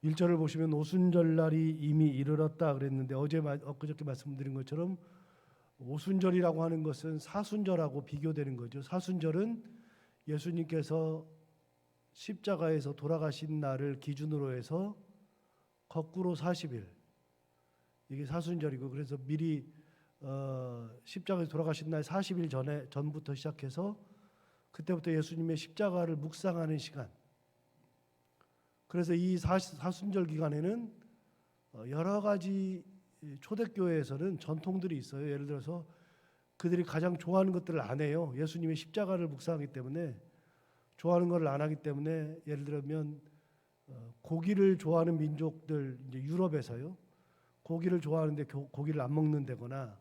1절을 보시면 오순절날이 이미 이르렀다 그랬는데 엊그저께 말씀드린 것처럼 오순절이라고 하는 것은 사순절하고 비교되는 거죠. 사순절은 예수님께서 십자가에서 돌아가신 날을 기준으로 해서 거꾸로 40일, 이게 사순절이고, 그래서 미리 십자가에서 돌아가신 날 40일 전부터 시작해서 그때부터 예수님의 십자가를 묵상하는 시간. 그래서 이 사순절 기간에는 여러 가지 초대교회에서는 전통들이 있어요. 예를 들어서 그들이 가장 좋아하는 것들을 안 해요. 예수님의 십자가를 묵상하기 때문에 좋아하는 것을 안 하기 때문에, 예를 들면 고기를 좋아하는 민족들, 이제 유럽에서요, 고기를 좋아하는데 고기를 안 먹는다거나,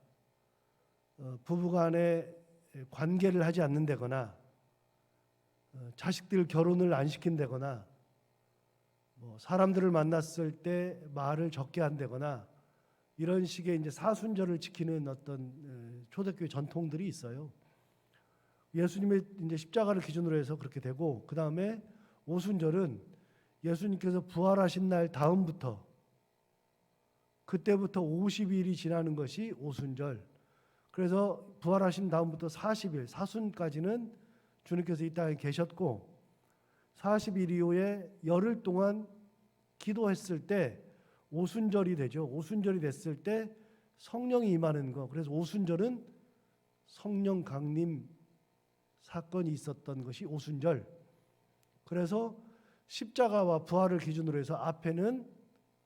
부부간에 관계를 하지 않는다거나, 자식들 결혼을 안 시킨다거나, 사람들을 만났을 때 말을 적게 한다거나, 이런 식의 이제 사순절을 지키는 어떤 초대교회 전통들이 있어요. 예수님의 이제 십자가를 기준으로 해서 그렇게 되고, 그 다음에 오순절은 예수님께서 부활하신 날 다음부터, 그때부터 50일이 지나는 것이 오순절. 그래서 부활하신 다음부터 40일, 사순까지는 주님께서 이 땅에 계셨고, 40일 이후에 열흘 동안 기도했을 때 오순절이 되죠. 오순절이 됐을 때 성령이 임하는 거. 그래서 오순절은 성령 강림 사건이 있었던 것이 오순절. 그래서 십자가와 부활을 기준으로 해서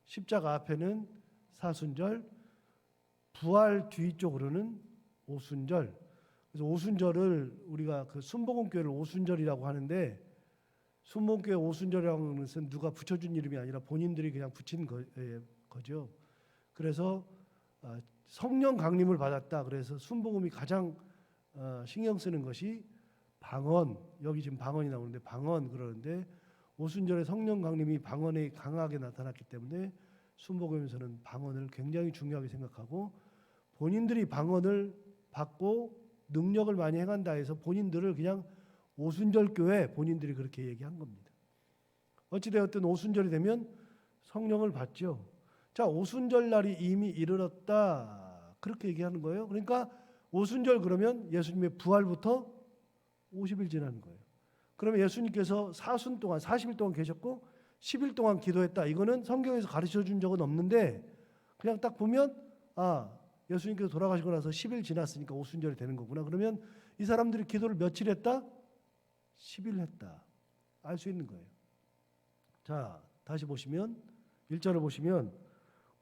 십자가 앞에는 사순절, 부활 뒤쪽으로는 오순절. 그래서 오순절을 우리가 그 순복음교회를 오순절이라고 하는데, 순복음교회 오순절이라는 것은 누가 붙여준 이름이 아니라 본인들이 그냥 붙인 거죠. 그래서 성령 강림을 받았다. 그래서 순복음이 가장 신경 쓰는 것이 방언. 여기 지금 방언이 나오는데 방언 그러는데, 오순절에 성령 강림이 방언에 강하게 나타났기 때문에 순복음에서는 방언을 굉장히 중요하게 생각하고, 본인들이 방언을 받고 능력을 많이 행한다 해서 본인들을 그냥 오순절 교회, 본인들이 그렇게 얘기한 겁니다. 어찌되었든 오순절이 되면 성령을 받죠. 자, 오순절 날이 이미 이르렀다, 그렇게 얘기하는 거예요. 그러니까 오순절 그러면 예수님의 부활부터 50일 지나는 거예요. 그러면 예수님께서 사순 동안 40일 동안 계셨고 10일 동안 기도했다. 이거는 성경에서 가르쳐 준 적은 없는데, 그냥 딱 보면 예수님께서 돌아가시고 나서 10일 지났으니까 오순절이 되는 거구나. 그러면 이 사람들이 기도를 며칠 했다? 10일 했다. 알 수 있는 거예요. 자, 다시 보시면 1절을 보시면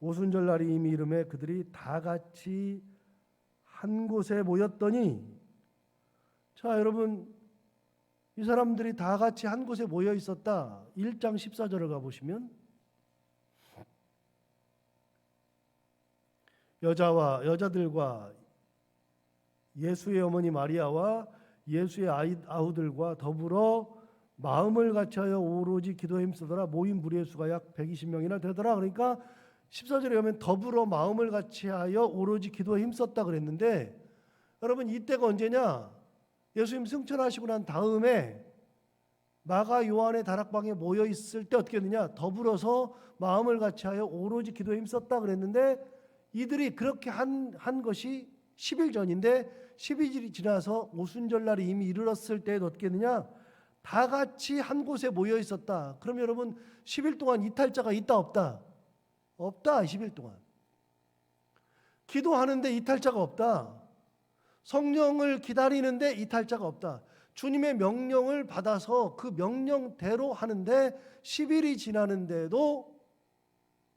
오순절 날이 이미 이름에 그들이 다 같이 한 곳에 모였더니, 자, 여러분, 이 사람들이 다 같이 한 곳에 모여 있었다. 1장 14절을 가보시면 여자들과 예수의 어머니 마리아와 예수의 아우들과 더불어 마음을 같이하여 오로지 기도에 힘쓰더라. 모인 무리의 수가 약 120명이나 되더라. 그러니까 14절에 가면 더불어 마음을 같이하여 오로지 기도에 힘썼다 그랬는데, 여러분, 이때가 언제냐? 예수님 승천하시고 난 다음에 마가 요한의 다락방에 모여 있을 때 어떻게 했느냐? 더불어서 마음을 같이하여 오로지 기도에 힘썼다 그랬는데, 이들이 그렇게 한 것이 10일 전인데 12일이 지나서 오순절 날이 이미 이르렀을 때 어떻게 했느냐? 다 같이 한 곳에 모여 있었다. 그럼 여러분, 10일 동안 이탈자가 있다 없다? 없다. 10일 동안 기도하는데 이탈자가 없다. 성령을 기다리는데 이탈자가 없다. 주님의 명령을 받아서 그 명령대로 하는데 10일이 지나는데도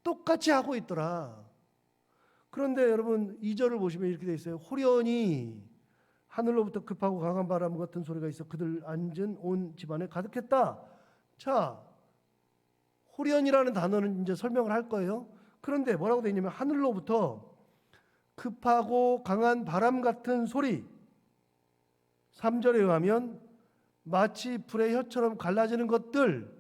똑같이 하고 있더라. 그런데 여러분, 2절을 보시면 이렇게 되어 있어요. 호련히 하늘로부터 급하고 강한 바람 같은 소리가 있어 그들 앉은 온 집안에 가득했다. 자, 호련이라는 단어는 이제 설명을 할 거예요. 그런데 뭐라고 되어 있냐면 하늘로부터 급하고 강한 바람 같은 소리. 3절에 의하면 마치 불의 혀처럼 갈라지는 것들,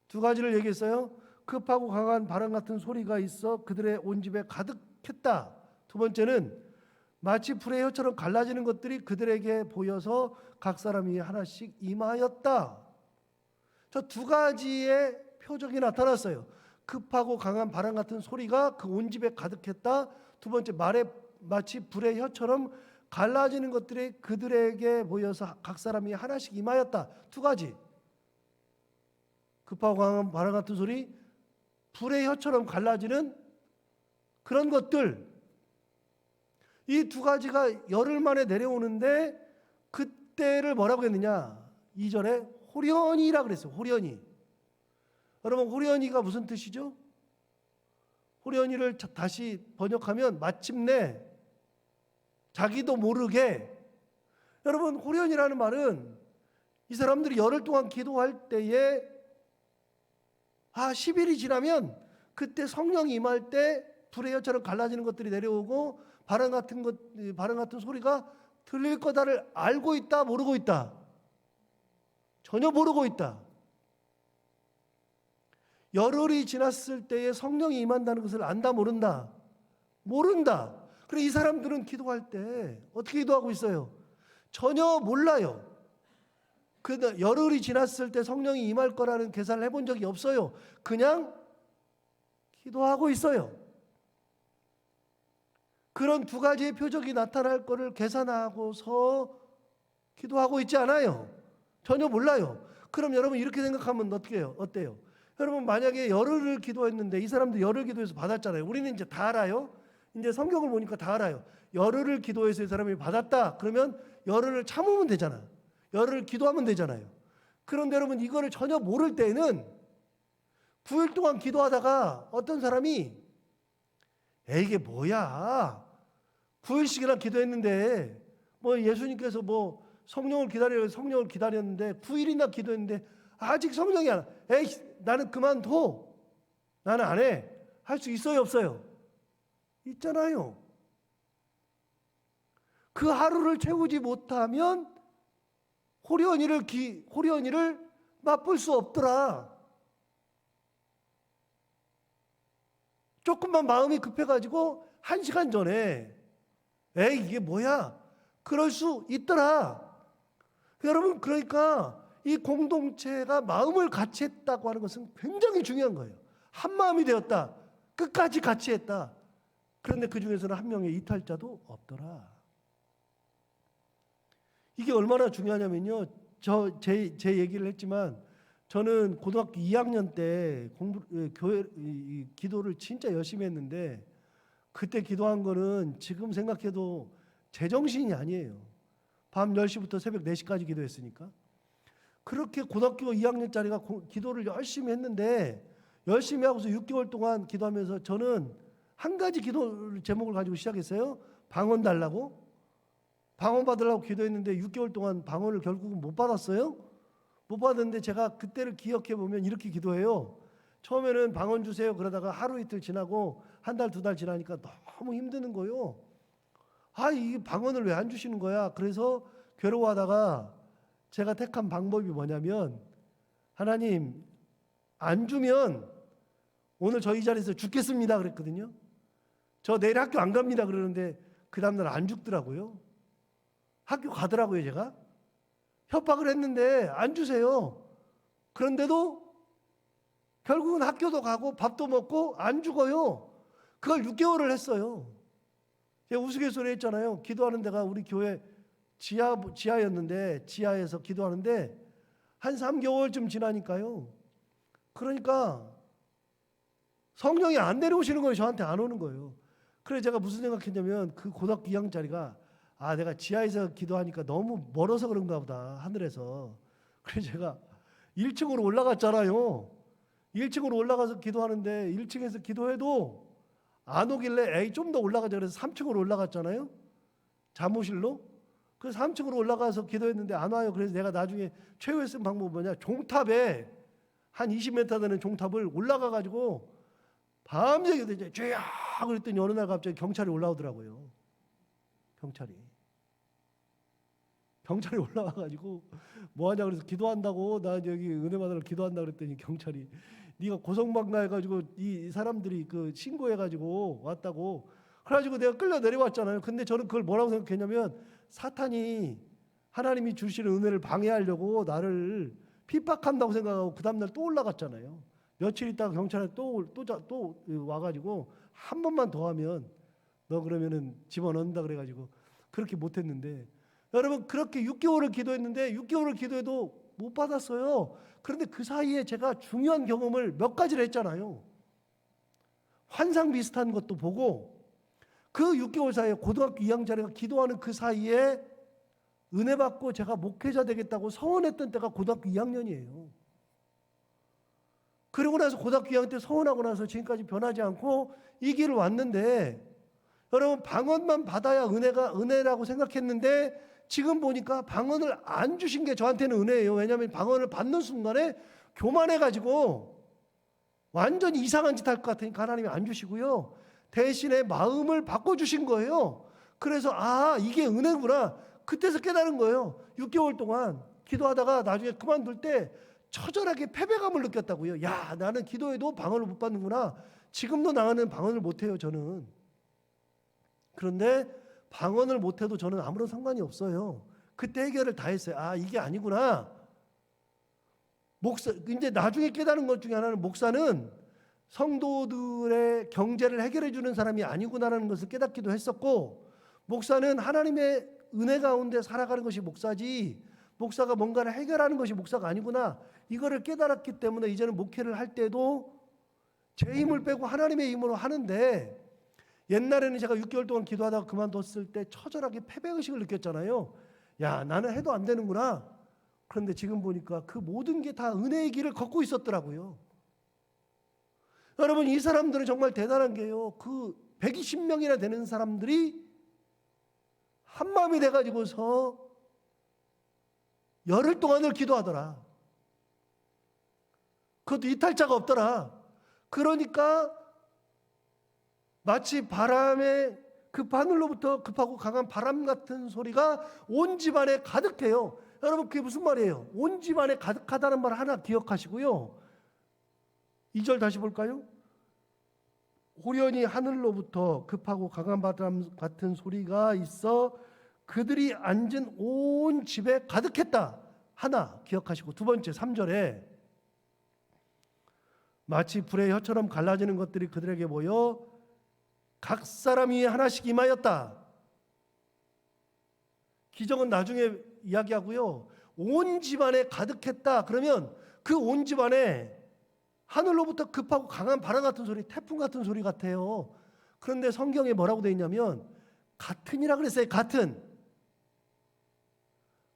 두 가지를 얘기했어요. 급하고 강한 바람 같은 소리가 있어 그들의 온 집에 가득했다. 두 번째는 마치 불의 혀처럼 갈라지는 것들이 그들에게 보여서 각 사람이 하나씩 임하였다. 저 두 가지의 표적이 나타났어요. 급하고 강한 바람 같은 소리가 그 온 집에 가득했다. 두 번째, 말에 마치 불의 혀처럼 갈라지는 것들이 그들에게 모여서 각 사람이 하나씩 임하였다. 두 가지. 급하고 강한 바람 같은 소리, 불의 혀처럼 갈라지는 그런 것들. 이 두 가지가 열흘 만에 내려오는데 그때를 뭐라고 했느냐? 2절에 호련이라 그랬어요. 호련이. 여러분, 호련이가 무슨 뜻이죠? 호련이를 다시 번역하면 마침내 자기도 모르게. 여러분, 호련이라는 말은 이 사람들이 열흘 동안 기도할 때에 10일이 지나면 그때 성령이 임할 때 불의 혀처럼 갈라지는 것들이 내려오고 바람 같은 소리가 들릴 거다를 알고 있다, 모르고 있다? 전혀 모르고 있다. 열흘이 지났을 때에 성령이 임한다는 것을 안다, 모른다? 모른다. 그래, 이 사람들은 기도할 때 어떻게 기도하고 있어요? 전혀 몰라요. 그 열흘이 지났을 때 성령이 임할 거라는 계산을 해본 적이 없어요. 그냥 기도하고 있어요. 그런 두 가지의 표적이 나타날 거를 계산하고서 기도하고 있지 않아요. 전혀 몰라요. 그럼 여러분 이렇게 생각하면 어때요? 여러분, 만약에 열흘을 기도했는데 이 사람도 열흘 기도해서 받았잖아요. 우리는 이제 다 알아요. 이제 성경을 보니까 다 알아요. 열흘을 기도해서 이 사람이 받았다. 그러면 열흘을 참으면 되잖아. 열흘을 기도하면 되잖아요. 그런데 여러분, 이거를 전혀 모를 때는 9일 동안 기도하다가 어떤 사람이 이게 뭐야? 9일씩이나 기도했는데 예수님께서 성령을 기다렸는데 9일이나 기도했는데 아직 성령이 안 와. 나는 그만둬. 나는 안 해. 할 수 있어요, 없어요? 있잖아요. 그 하루를 채우지 못하면 호련이를 맛볼 수 없더라. 조금만 마음이 급해가지고 1시간 전에 이게 뭐야? 그럴 수 있더라. 여러분, 그러니까 이 공동체가 마음을 같이 했다고 하는 것은 굉장히 중요한 거예요. 한 마음이 되었다. 끝까지 같이 했다. 그런데 그 중에서는 한 명의 이탈자도 없더라. 이게 얼마나 중요하냐면요. 제 얘기를 했지만 저는 고등학교 2학년 때 기도를 진짜 열심히 했는데 그때 기도한 거는 지금 생각해도 제정신이 아니에요. 밤 10시부터 새벽 4시까지 기도했으니까. 그렇게 고등학교 2학년짜리가 기도를 열심히 했는데 열심히 하고서 6개월 동안 기도하면서 저는 한 가지 기도 제목을 가지고 시작했어요. 방언 달라고. 방언 받으려고 기도했는데 6개월 동안 방언을 결국은 못 받았어요. 못 받았는데 제가 그때를 기억해 보면 이렇게 기도해요. 처음에는 방언 주세요. 그러다가 하루 이틀 지나고 한 달, 두 달 지나니까 너무 힘드는 거예요. 이 방언을 왜 안 주시는 거야? 그래서 괴로워하다가 제가 택한 방법이 뭐냐면, 하나님, 안 주면 오늘 저희 자리에서 죽겠습니다 그랬거든요. 저 내일 학교 안 갑니다 그러는데 그 다음날 안 죽더라고요. 학교 가더라고요. 제가 협박을 했는데 안 주세요. 그런데도 결국은 학교도 가고 밥도 먹고 안 죽어요. 그걸 6개월을 했어요. 제가 우스갯소리 했잖아요. 기도하는 데가 우리 교회 지하였는데 지하에서 기도하는데 한 3개월쯤 지나니까요. 그러니까 성령이 안 내려오시는 거예요. 저한테 안 오는 거예요. 그래서 제가 무슨 생각했냐면 그 고등학교 2학년짜리가 내가 지하에서 기도하니까 너무 멀어서 그런가 보다, 하늘에서. 그래서 제가 1층으로 올라갔잖아요. 1층으로 올라가서 기도하는데 1층에서 기도해도 안 오길래 좀 더 올라가자 그래서 3층으로 올라갔잖아요. 잠옷실로. 그래서 3층으로 올라가서 기도했는데 안 와요. 그래서 내가 나중에 최후에 쓴 방법은 뭐냐, 종탑에 한 20m 되는 종탑을 올라가 가지고 밤새 기도했죠. 죄야 그랬더니 어느 날 갑자기 경찰이 올라오더라고요. 경찰이 올라와 가지고 뭐하냐 그래서 기도한다고, 나 여기 은혜 받으러 기도한다 그랬더니 경찰이 네가 고성방가 해가지고 이 사람들이 그 신고해가지고 왔다고. 그래가지고 내가 끌려 내려왔잖아요. 근데 저는 그걸 뭐라고 생각했냐면 사탄이 하나님이 주시는 은혜를 방해하려고 나를 핍박한다고 생각하고 그 다음날 또 올라갔잖아요. 며칠 있다가 경찰에 또 와가지고 한 번만 더 하면 너 그러면은 집어넣는다 그래가지고 그렇게 못했는데, 여러분 그렇게 6개월을 기도했는데 6개월을 기도해도 못 받았어요. 그런데 그 사이에 제가 중요한 경험을 몇 가지를 했잖아요. 환상 비슷한 것도 보고, 그 6개월 사이에 고등학교 2학년짜리가 기도하는 그 사이에 은혜 받고 제가 목회자 되겠다고 서원했던 때가 고등학교 2학년이에요. 그러고 나서 고등학교 2학년 때 서원하고 나서 지금까지 변하지 않고 이 길을 왔는데, 여러분 방언만 받아야 은혜라고 생각했는데 지금 보니까 방언을 안 주신 게 저한테는 은혜예요. 왜냐하면 방언을 받는 순간에 교만해가지고 완전 이상한 짓 할 것 같으니까 하나님이 안 주시고요. 대신에 마음을 바꿔주신 거예요. 그래서 이게 은혜구나. 그때서 깨달은 거예요. 6개월 동안 기도하다가 나중에 그만둘 때 처절하게 패배감을 느꼈다고요. 야, 나는 기도해도 방언을 못 받는구나. 지금도 나는 방언을 못해요, 저는. 그런데 방언을 못해도 저는 아무런 상관이 없어요. 그때 해결을 다 했어요. 이게 아니구나. 이제 나중에 깨달은 것 중에 하나는, 목사는 성도들의 경제를 해결해 주는 사람이 아니구나라는 것을 깨닫기도 했었고, 목사는 하나님의 은혜 가운데 살아가는 것이 목사지, 목사가 뭔가를 해결하는 것이 목사가 아니구나, 이거를 깨달았기 때문에 이제는 목회를 할 때도 제 힘을 빼고 하나님의 힘으로 하는데, 옛날에는 제가 6개월 동안 기도하다가 그만뒀을 때 처절하게 패배의식을 느꼈잖아요. 야, 나는 해도 안 되는구나. 그런데 지금 보니까 그 모든 게 다 은혜의 길을 걷고 있었더라고요. 여러분, 이 사람들은 정말 대단한 게요. 그 120명이나 되는 사람들이 한 마음이 돼가지고서 열흘 동안을 기도하더라. 그것도 이탈자가 없더라. 그러니까 마치 바람에 하늘로부터 급하고 강한 바람 같은 소리가 온 집안에 가득해요. 여러분, 그게 무슨 말이에요? 온 집안에 가득하다는 말 하나 기억하시고요. 2절 다시 볼까요? 호련히 하늘로부터 급하고 강한 바람 같은 소리가 있어 그들이 앉은 온 집에 가득했다. 하나 기억하시고, 두 번째 3절에 마치 불의 혀처럼 갈라지는 것들이 그들에게 모여 각 사람이 하나씩 임하였다. 기적은 나중에 이야기하고요. 온 집안에 가득했다. 그러면 그 온 집안에 하늘로부터 급하고 강한 바람 같은 소리, 태풍 같은 소리 같아요. 그런데 성경에 뭐라고 되어 있냐면 같은이라 그랬어요. 같은.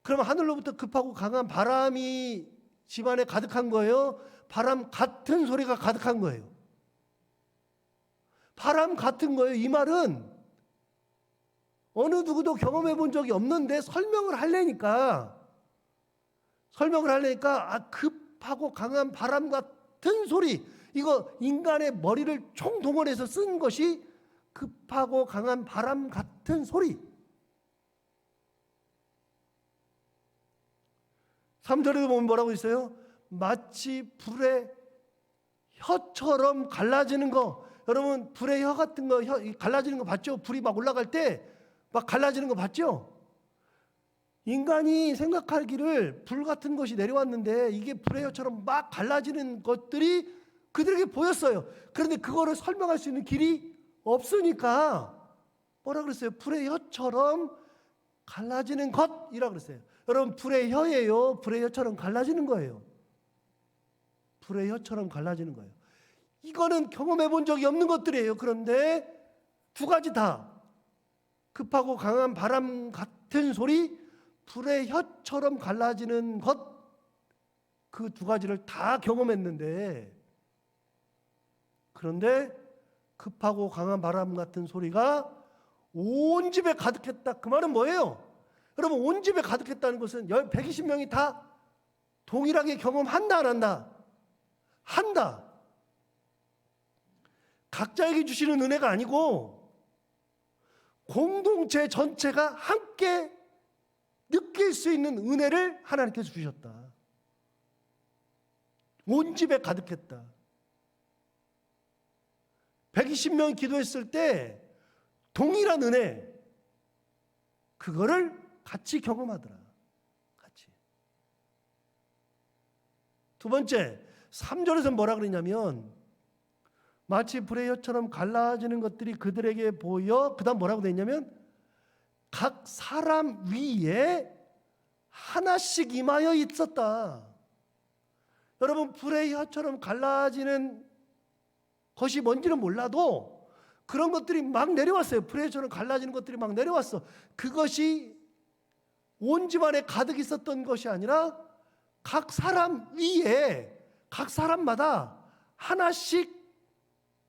그러면 하늘로부터 급하고 강한 바람이 집안에 가득한 거예요? 바람 같은 소리가 가득한 거예요? 바람 같은 거예요. 이 말은 어느 누구도 경험해 본 적이 없는데 설명을 하려니까 급하고 강한 바람 같은 소리, 이거 인간의 머리를 총동원해서 쓴 것이 급하고 강한 바람 같은 소리. 3절에도 보면 뭐라고 있어요? 마치 불의 혀처럼 갈라지는 거. 여러분, 불의 혀 같은 거, 갈라지는 거 봤죠? 불이 막 올라갈 때 막 갈라지는 거 봤죠? 인간이 생각하기를 불 같은 것이 내려왔는데 이게 불의 혀처럼 막 갈라지는 것들이 그들에게 보였어요. 그런데 그거를 설명할 수 있는 길이 없으니까 뭐라 그랬어요? 불의 혀처럼 갈라지는 것이라 그랬어요. 여러분, 불의 혀예요. 불의 혀처럼 갈라지는 거예요. 불의 혀처럼 갈라지는 거예요. 이거는 경험해 본 적이 없는 것들이에요. 그런데 두 가지 다 급하고 강한 바람 같은 소리, 불의 혀처럼 갈라지는 것, 그 두 가지를 다 경험했는데, 그런데 급하고 강한 바람 같은 소리가 온 집에 가득했다. 그 말은 뭐예요? 여러분, 온 집에 가득했다는 것은 120명이 다 동일하게 경험한다, 안 한다? 한다. 각자에게 주시는 은혜가 아니고 공동체 전체가 함께 느낄 수 있는 은혜를 하나님께서 주셨다. 온 집에 가득했다. 120명 기도했을 때 동일한 은혜, 그거를 같이 경험하더라. 같이. 두 번째, 3절에서 뭐라 그러냐면 마치 불의 혀처럼 갈라지는 것들이 그들에게 보여, 그 다음 뭐라고 되어 있냐면 각 사람 위에 하나씩 임하여 있었다. 여러분, 불의 혀처럼 갈라지는 것이 뭔지는 몰라도 그런 것들이 막 내려왔어요. 불의 혀처럼 갈라지는 것들이 막 내려왔어. 그것이 온 집안에 가득 있었던 것이 아니라 각 사람 위에, 각 사람마다 하나씩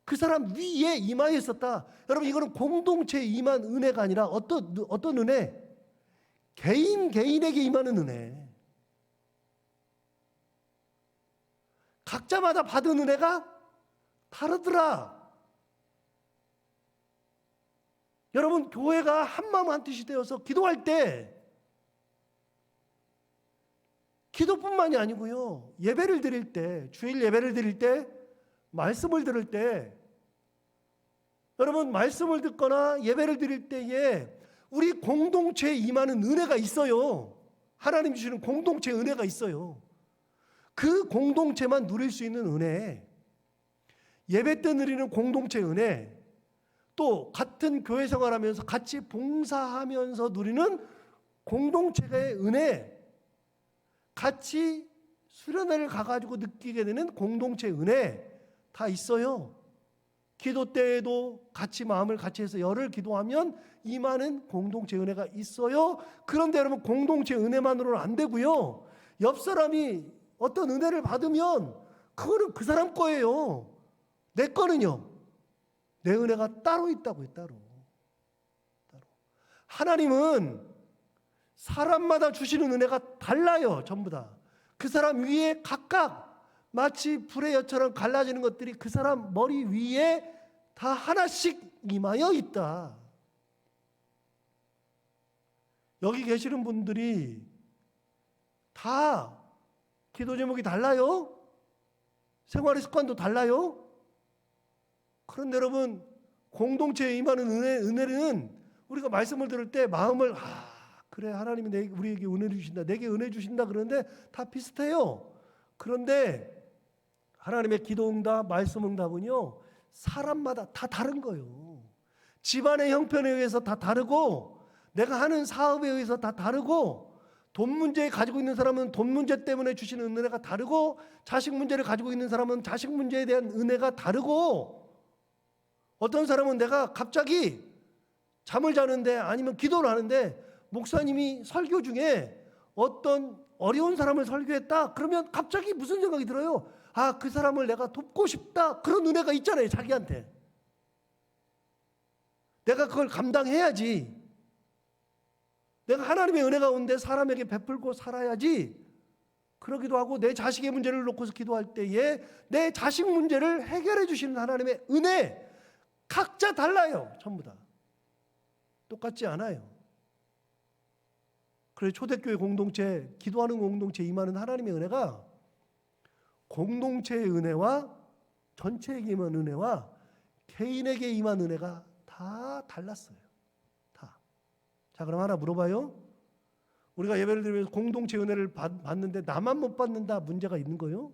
그 사람 위에 임하여 있었다. 여러분, 이거는 공동체에 임한 은혜가 아니라 어떤 은혜? 개인에게 임하는 은혜. 각자마다 받은 은혜가 다르더라. 여러분, 교회가 한마음 한뜻이 되어서 기도할 때 기도뿐만이 아니고요, 예배를 드릴 때, 주일 예배를 드릴 때, 말씀을 들을 때, 여러분, 말씀을 듣거나 예배를 드릴 때에 우리 공동체에 임하는 은혜가 있어요. 하나님 주시는 공동체 은혜가 있어요. 그 공동체만 누릴 수 있는 은혜, 예배 때 누리는 공동체 은혜, 또 같은 교회 생활하면서 같이 봉사하면서 누리는 공동체의 은혜, 같이 수련회를 가가지고 느끼게 되는 공동체 은혜 다 있어요. 기도 때에도 같이 마음을 같이 해서 열을 기도하면 임하는 공동체 은혜가 있어요. 그런데 여러분, 공동체 은혜만으로는 안 되고요, 옆 사람이 어떤 은혜를 받으면 그거는 그 사람 거예요. 내 거는요, 내 은혜가 따로 있다고요. 따로. 하나님은 사람마다 주시는 은혜가 달라요. 전부 다. 그 사람 위에 각각 마치 불의 혀처럼 갈라지는 것들이 그 사람 머리 위에 다 하나씩 임하여 있다. 여기 계시는 분들이 다 기도 제목이 달라요. 생활의 습관도 달라요. 그런데 여러분, 공동체에 임하는 은혜는 우리가 말씀을 들을 때 마음을 그래, 하나님이 우리에게 은혜 주신다, 내게 은혜 주신다 그러는데 다 비슷해요. 그런데 하나님의 기도 응답, 말씀 응답은요, 사람마다 다 다른 거예요. 집안의 형편에 의해서 다 다르고, 내가 하는 사업에 의해서 다 다르고, 돈 문제 가지고 있는 사람은 돈 문제 때문에 주시는 은혜가 다르고, 자식 문제를 가지고 있는 사람은 자식 문제에 대한 은혜가 다르고, 어떤 사람은 내가 갑자기 잠을 자는데 아니면 기도를 하는데 목사님이 설교 중에 어떤 어려운 사람을 설교했다 그러면 갑자기 무슨 생각이 들어요? 그 사람을 내가 돕고 싶다, 그런 은혜가 있잖아요. 자기한테 내가 그걸 감당해야지, 내가 하나님의 은혜 가운데 사람에게 베풀고 살아야지, 그러기도 하고, 내 자식의 문제를 놓고서 기도할 때에 내 자식 문제를 해결해 주시는 하나님의 은혜, 각자 달라요. 전부 다 똑같지 않아요. 그래서 초대교회 공동체, 기도하는 공동체에 임하는 하나님의 은혜가 공동체의 은혜와 전체에게 임한 은혜와 개인에게 임한 은혜가 다 달랐어요. 다. 자, 그럼 하나 물어봐요. 우리가 예배를 드리면서 공동체 은혜를 받는데 나만 못 받는다, 문제가 있는 거예요?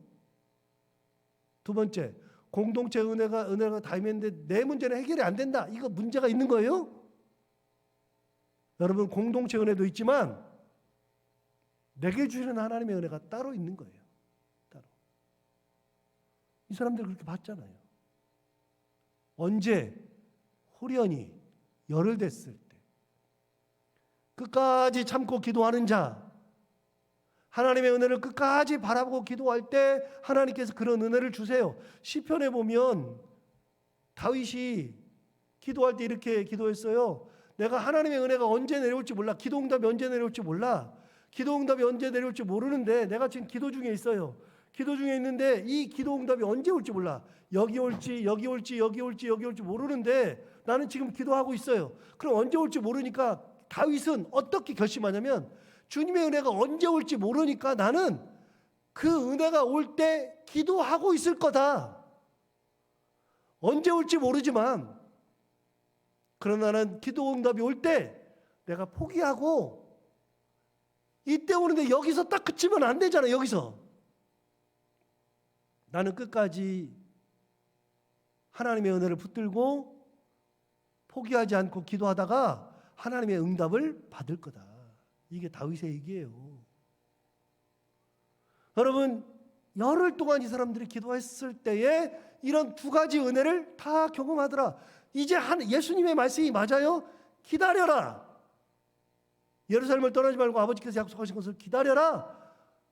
두 번째, 공동체 은혜가 다 임했는데 내 문제는 해결이 안 된다, 이거 문제가 있는 거예요? 여러분, 공동체 은혜도 있지만 내게 주시는 하나님의 은혜가 따로 있는 거예요. 따로. 이 사람들 그렇게 봤잖아요. 언제? 호련히 열을 댔을 때 끝까지 참고 기도하는 자, 하나님의 은혜를 끝까지 바라보고 기도할 때 하나님께서 그런 은혜를 주세요. 시편에 보면 다윗이 기도할 때 이렇게 기도했어요. 내가 하나님의 은혜가 언제 내려올지 몰라. 기도응답이 언제 내려올지 몰라. 기도응답이 언제 내려올지 모르는데 내가 지금 기도 중에 있어요. 기도 중에 있는데 이 기도응답이 언제 올지 몰라. 여기 올지 모르는데 나는 지금 기도하고 있어요. 그럼 언제 올지 모르니까 다윗은 어떻게 결심하냐면, 주님의 은혜가 언제 올지 모르니까 나는 그 은혜가 올 때 기도하고 있을 거다. 언제 올지 모르지만 그러나 나는 기도응답이 올 때 내가 포기하고, 이때 오는데 여기서 딱 그치면 안 되잖아. 여기서 나는 끝까지 하나님의 은혜를 붙들고 포기하지 않고 기도하다가 하나님의 응답을 받을 거다. 이게 다윗의 얘기예요. 여러분, 열흘 동안 이 사람들이 기도했을 때에 이런 두 가지 은혜를 다 경험하더라. 이제 예수님의 말씀이 맞아요. 기다려라. 예루살렘을 떠나지 말고 아버지께서 약속하신 것을 기다려라.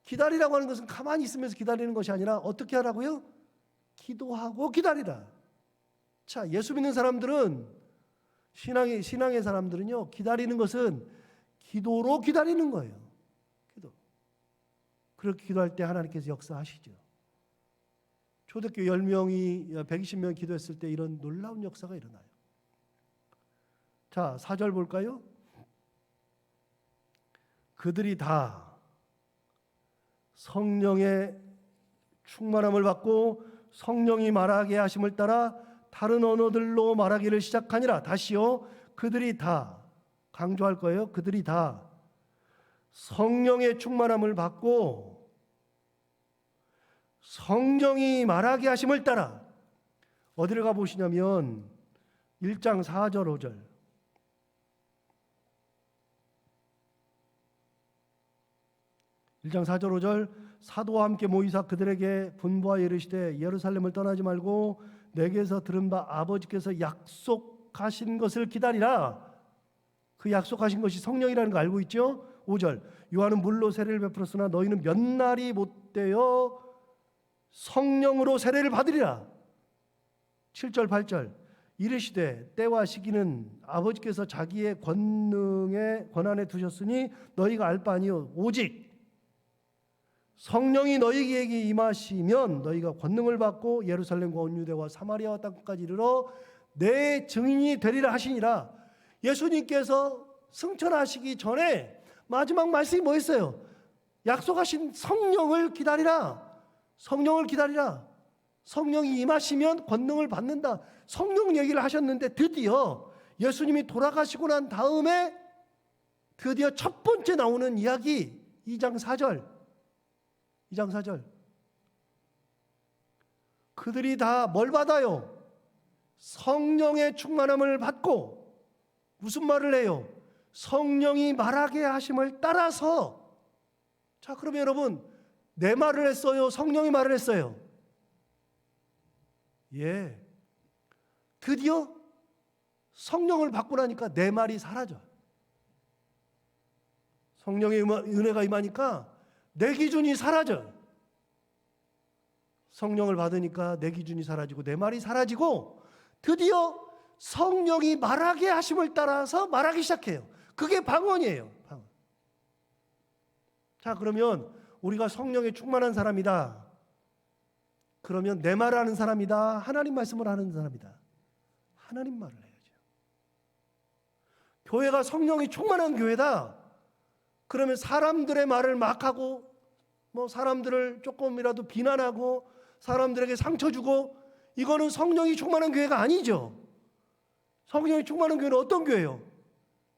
기다리라고 하는 것은 가만히 있으면서 기다리는 것이 아니라 어떻게 하라고요? 기도하고 기다리라. 자, 예수 믿는 사람들은, 신앙의 사람들은요, 기다리는 것은 기도로 기다리는 거예요. 기도. 그렇게 기도할 때 하나님께서 역사하시죠. 초대교회 10명이 120명 기도했을 때 이런 놀라운 역사가 일어나요. 자, 4절 볼까요? 그들이 다 성령의 충만함을 받고 성령이 말하게 하심을 따라 다른 언어들로 말하기를 시작하니라. 다시요. 그들이 다, 강조할 거예요. 그들이 다 성령의 충만함을 받고 성령이 말하게 하심을 따라, 어디를 가보시냐면 1장 4절 5절. 1장 4절 5절. 사도와 함께 모이사 그들에게 분부하여 이르시되 예루살렘을 떠나지 말고 내게서 들은 바 아버지께서 약속하신 것을 기다리라. 그 약속하신 것이 성령이라는 거 알고 있죠? 5절. 요한은 물로 세례를 베풀었으나 너희는 몇 날이 못되어 성령으로 세례를 받으리라. 7절 8절. 이르시되 때와 시기는 아버지께서 자기의 권한에 두셨으니 너희가 알 바 아니요 오직 성령이 너희에게 임하시면 너희가 권능을 받고 예루살렘과 온 유대와 사마리아와 땅까지 이르러 내 증인이 되리라 하시니라. 예수님께서 승천하시기 전에 마지막 말씀이 뭐였어요? 약속하신 성령을 기다리라. 성령을 기다리라. 성령이 임하시면 권능을 받는다. 성령 얘기를 하셨는데 드디어 예수님이 돌아가시고 난 다음에 드디어 첫 번째 나오는 이야기 2장 4절. 2장 4절. 그들이 다 뭘 받아요? 성령의 충만함을 받고 무슨 말을 해요? 성령이 말하게 하심을 따라서. 자, 그러면 여러분, 내 말을 했어요? 성령이 말을 했어요? 예. 드디어 성령을 받고 나니까 내 말이 사라져요. 성령의 은혜가 임하니까 내 기준이 사라져요. 성령을 받으니까 내 기준이 사라지고 내 말이 사라지고 드디어 성령이 말하게 하심을 따라서 말하기 시작해요. 그게 방언이에요. 방언. 자, 그러면 우리가 성령에 충만한 사람이다. 그러면 내 말을 하는 사람이다. 하나님 말씀을 하는 사람이다. 하나님 말을 해야죠. 교회가 성령이 충만한 교회다. 그러면 사람들의 말을 막 하고 사람들을 조금이라도 비난하고 사람들에게 상처 주고 이거는 성령이 충만한 교회가 아니죠. 성령이 충만한 교회는 어떤 교회예요?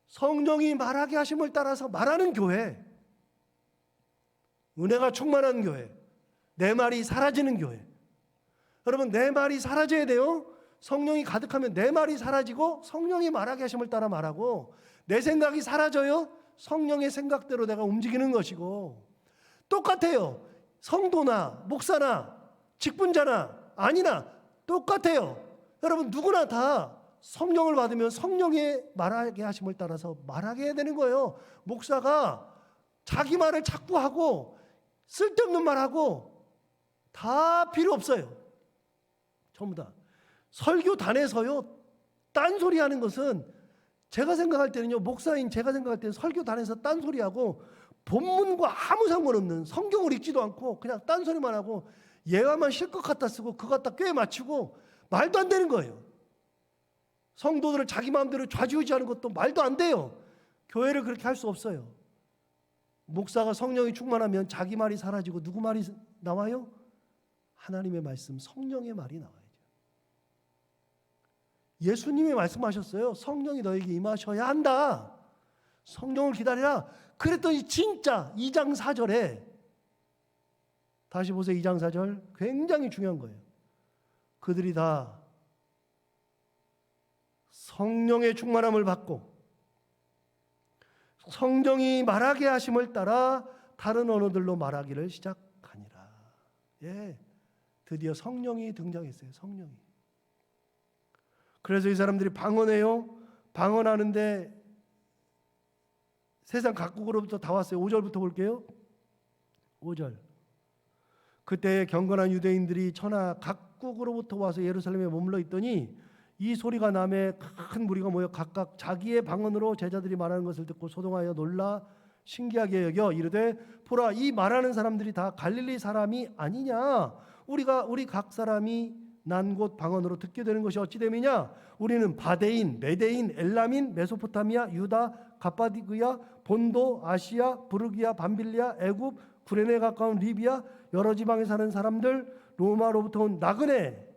성령이 말하게 하심을 따라서 말하는 교회. 은혜가 충만한 교회. 내 말이 사라지는 교회. 여러분, 내 말이 사라져야 돼요. 성령이 가득하면 내 말이 사라지고 성령이 말하게 하심을 따라 말하고, 내 생각이 사라져요. 성령의 생각대로 내가 움직이는 것이고, 똑같아요. 성도나 목사나 직분자나 아니나 똑같아요. 여러분, 누구나 다 성령을 받으면 성령의 말하게 하심을 따라서 말하게 해야 되는 거예요. 목사가 자기 말을 자꾸 하고 쓸데없는 말하고 다 필요 없어요. 전부 다. 설교단에서요, 딴소리 하는 것은 제가 생각할 때는요, 목사인 제가 생각할 때는 설교단에서 딴소리하고 본문과 아무 상관없는, 성경을 읽지도 않고 그냥 딴소리만 하고 예화만 실컷 갖다 쓰고 그거 갖다 꽤 맞추고 말도 안 되는 거예요. 성도들을 자기 마음대로 좌지우지하는 것도 말도 안 돼요. 교회를 그렇게 할 수 없어요. 목사가 성령이 충만하면 자기 말이 사라지고 누구 말이 나와요? 하나님의 말씀, 성령의 말이 나와야죠. 예수님이 말씀하셨어요. 성령이 너에게 임하셔야 한다. 성령을 기다리라. 그랬더니 진짜 2장 4절에 다시 보세요. 2장 4절. 굉장히 중요한 거예요. 그들이 다 성령의 충만함을 받고 성령이 말하게 하심을 따라 다른 언어들로 말하기를 시작하니라. 예, 드디어 성령이 등장했어요. 성령이. 그래서 이 사람들이 방언해요. 방언하는데 세상 각국으로부터 다 왔어요. 5절부터 볼게요. 5절. 그때 경건한 유대인들이 천하 각국으로부터 와서 예루살렘에 머물러 있더니 이 소리가 남에 큰 무리가 모여 각각 자기의 방언으로 제자들이 말하는 것을 듣고 소동하여 놀라 신기하게 여겨 이르되 보라, 이 말하는 사람들이 다 갈릴리 사람이 아니냐? 우리 각 사람이 난 곳 방언으로 듣게 되는 것이 어찌 됨이냐? 우리는 바데인, 메데인, 엘람인, 메소포타미아, 유다, 갑바디그야, 본도, 아시아, 부르기아, 밤빌리아, 애굽, 구레네에 가까운 리비아, 여러 지방에 사는 사람들, 로마로부터 온 나그네,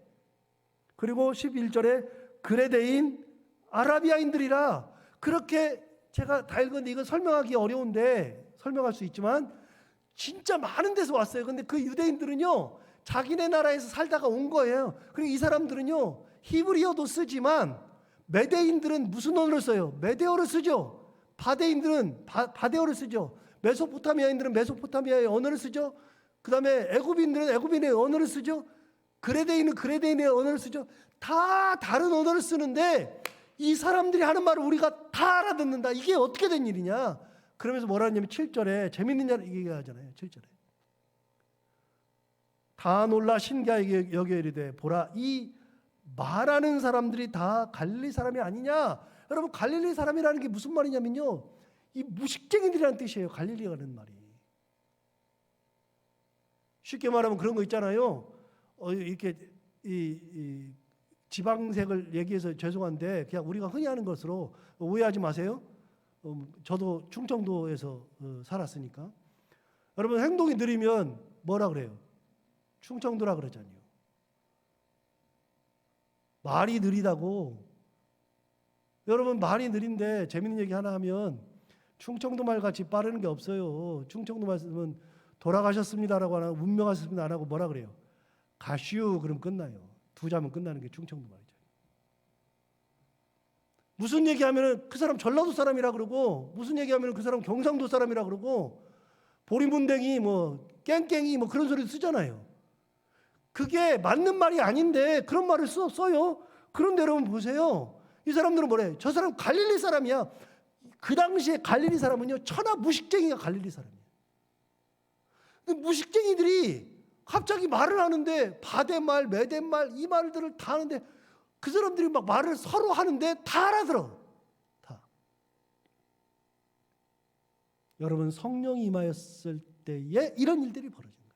그리고 11절에 그레데인, 아라비아인들이라. 그렇게 제가 다 읽었는데 이건 설명하기 어려운데 설명할 수 있지만 진짜 많은 데서 왔어요. 근데 그 유대인들은요, 자기네 나라에서 살다가 온 거예요. 그리고 이 사람들은요, 히브리어도 쓰지만 메데인들은 무슨 언어를 써요? 메데어를 쓰죠. 바데인들은 바데어를 쓰죠. 메소포타미아인들은 메소포타미아의 언어를 쓰죠. 그 다음에 애굽인들은 애굽인의 언어를 쓰죠. 그레데인은 그레데인의 언어를 쓰죠. 다 다른 언어를 쓰는데 이 사람들이 하는 말을 우리가 다 알아듣는다. 이게 어떻게 된 일이냐? 그러면서 뭐라 하냐면 7절에 재밌는 얘기 하잖아요. 7절에 다 놀라 신기하게 여겨 이르되 보라, 이 말하는 사람들이 다 갈릴리 사람이 아니냐? 여러분, 갈릴리 사람이라는 게 무슨 말이냐면요, 이 무식쟁이들이라는 뜻이에요. 갈릴리라는 말이. 쉽게 말하면 그런 거 있잖아요. 이렇게 이 지방색을 얘기해서 죄송한데 그냥 우리가 흔히 하는 것으로 오해하지 마세요. 저도 충청도에서 살았으니까. 여러분, 행동이 느리면 뭐라 그래요? 충청도라 그러잖아요. 말이 느리다고. 여러분, 말이 느린데 재밌는 얘기 하나 하면 충청도 말 같이 빠르는 게 없어요. 충청도 말씀은 돌아가셨습니다라고 안 하고 운명하셨습니다 안 하고 뭐라 그래요? 가슈 그럼 끝나요. 두 자면 끝나는 게 충청도 말이죠. 무슨 얘기하면은 그 사람 전라도 사람이라 그러고, 무슨 얘기하면은 그 사람 경상도 사람이라 그러고, 보리문댕이 뭐 깽깽이 뭐 그런 소리 쓰잖아요. 그게 맞는 말이 아닌데 그런 말을 써요. 그런데 여러분 보세요. 이 사람들은 뭐래? 저 사람 갈릴리 사람이야. 그 당시에 갈릴리 사람은요, 천하 무식쟁이가 갈릴리 사람이에요. 근데 무식쟁이들이 갑자기 말을 하는데 바데말, 메데말 이 말들을 다 하는데 그 사람들이 막 말을 서로 하는데 다 알아들어. 다. 여러분, 성령이 임하였을 때에 이런 일들이 벌어진 거예요.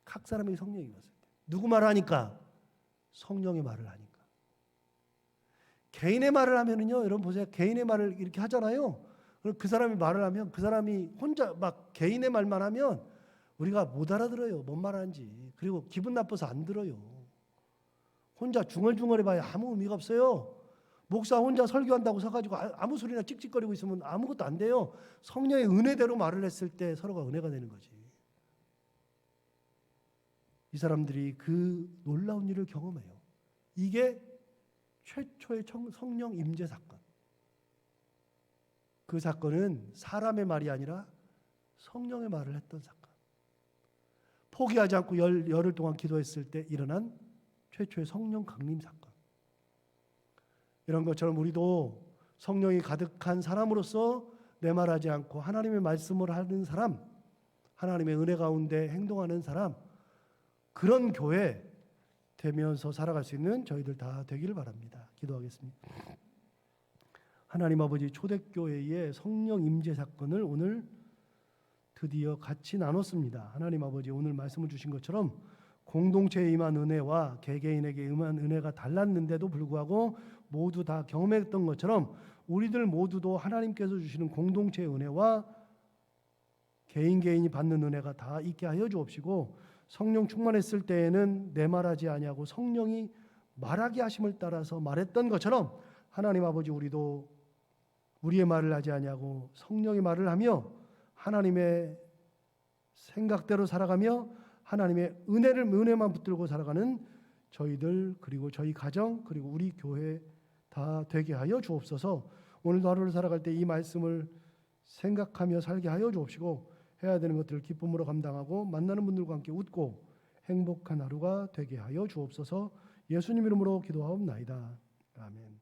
각 사람에게 성령이 임했을 때. 누구 말을 하니까? 성령의 말을 하니까. 개인의 말을 하면은요, 여러분 보세요. 개인의 말을 이렇게 하잖아요. 그럼 그 사람이 말을 하면 그 사람이 혼자 막 개인의 말만 하면 우리가 못 알아들어요. 뭔 말하는지. 그리고 기분 나빠서 안 들어요. 혼자 중얼중얼해봐야 아무 의미가 없어요. 목사 혼자 설교한다고 서가지고 아무 소리나 찍찍거리고 있으면 아무것도 안 돼요. 성령의 은혜대로 말을 했을 때 서로가 은혜가 되는 거지. 이 사람들이 그 놀라운 일을 경험해요. 이게 최초의 성령 임재 사건. 그 사건은 사람의 말이 아니라 성령의 말을 했던 사건. 포기하지 않고 열흘 동안 기도했을 때 일어난 최초의 성령 강림 사건. 이런 것처럼 우리도 성령이 가득한 사람으로서 내 말하지 않고 하나님의 말씀을 하는 사람, 하나님의 은혜 가운데 행동하는 사람, 그런 교회 되면서 살아갈 수 있는 저희들 다 되기를 바랍니다. 기도하겠습니다. 하나님 아버지, 초대교회의 성령 임재 사건을 오늘 드디어 같이 나눴습니다. 하나님 아버지, 오늘 말씀을 주신 것처럼 공동체에 임한 은혜와 개개인에게 임한 은혜가 달랐는데도 불구하고 모두 다 경험했던 것처럼 우리들 모두도 하나님께서 주시는 공동체의 은혜와 개인이 받는 은혜가 다 있게 하여 주옵시고, 성령 충만했을 때에는 내 말하지 아니하고 성령이 말하게 하심을 따라서 말했던 것처럼 하나님 아버지, 우리도 우리의 말을 하지 아니하고 성령의 말을 하며 하나님의 생각대로 살아가며 하나님의 은혜만 붙들고 살아가는 저희들 그리고 저희 가정 그리고 우리 교회 다 되게 하여 주옵소서. 오늘도 하루를 살아갈 때 이 말씀을 생각하며 살게 하여 주옵시고 해야 되는 것들을 기쁨으로 감당하고 만나는 분들과 함께 웃고 행복한 하루가 되게 하여 주옵소서. 예수님 이름으로 기도하옵나이다. 아멘.